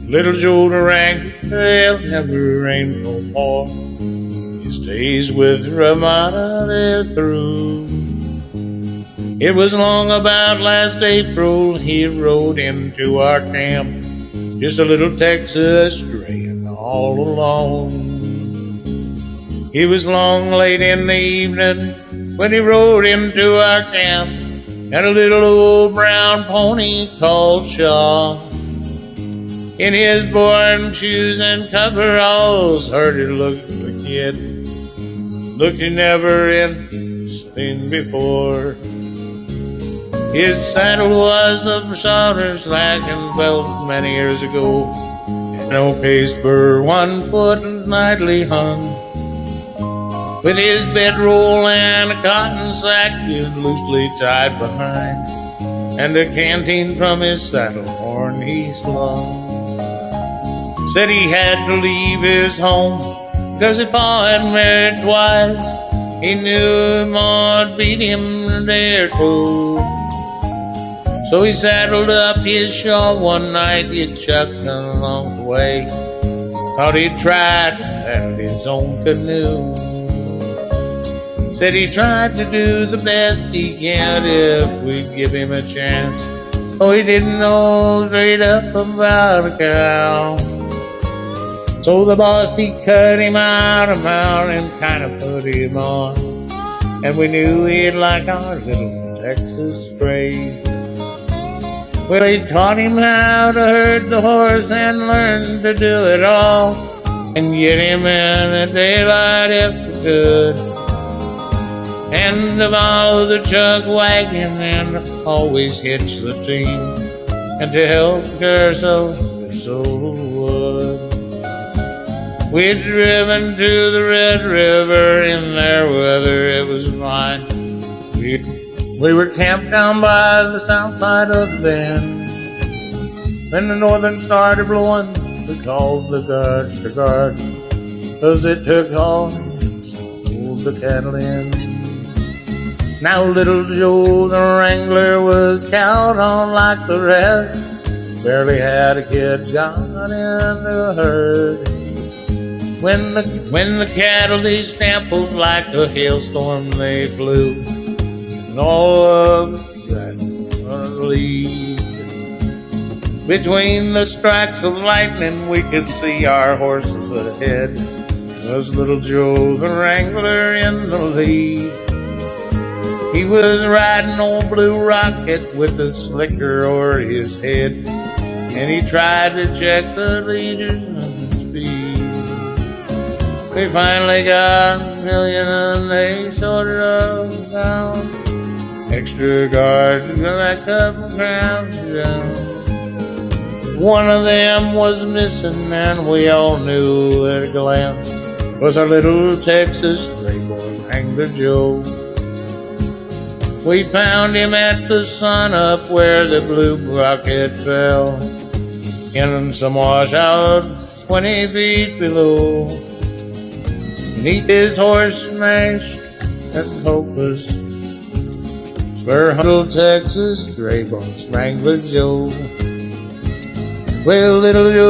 Little Joe the Wrangler, he'll never rain no more. His days with Ramada, they're through. It was long about last April, he rode into our camp, just a little Texas straying all alone. It was long late in the evening when he rode into our camp, and a little old brown pony called Shaw. In his board shoes and coveralls, hurdy looked the kid, looked he never in seen before. His saddle was of solder's slack and built many years ago, and no case for 1 foot nightly hung. With his bedroll and a cotton sack loosely tied behind, and a canteen from his saddle horn he slung. Said he had to leave his home, 'cause his pa had married twice. He knew Ma'd beat him a day or two. So he saddled up his Shaw one night, he chucked along the way. Thought he'd try to handle his own canoe. Said he tried to do the best he can if we'd give him a chance. Oh, he didn't know straight up about a cow. So the boss, he cut him out of mount and kind of put him on, and we knew he'd like our little Texas stray. Well, he taught him how to herd the horse and learn to do it all, and get him in the daylight if we could, and to follow the chuck wagon and always hitch the team, and to help Curso wood. We'd driven to the Red River in their weather, it was fine. We were camped down by the south side of the bend. When the northern started blowing, we called the guards to guard, 'cause it took all hands to hold the cattle in. Now little Joe the Wrangler was cowed on like the rest, barely had a kid got into a herd. When the cattle they stampled like a hailstorm they flew, and all of that lead. Between the strikes of lightning we could see our horses ahead. Was little Joe the Wrangler in the lead. He was riding old Blue Rocket with a slicker o'er his head, and he tried to check the leader's speed. We finally got a million and they sorted us down. Extra guards back up and ground down. One of them was missing and we all knew at a glance was our little Texas stray boy, Wrangler Joe. We found him at the sun up where the Blue Rocket fell, in some washout 20 feet below. Beneath his horse smashed and hopeless, spur little Texas stray boy, Wrangler Joe. Well, little Joe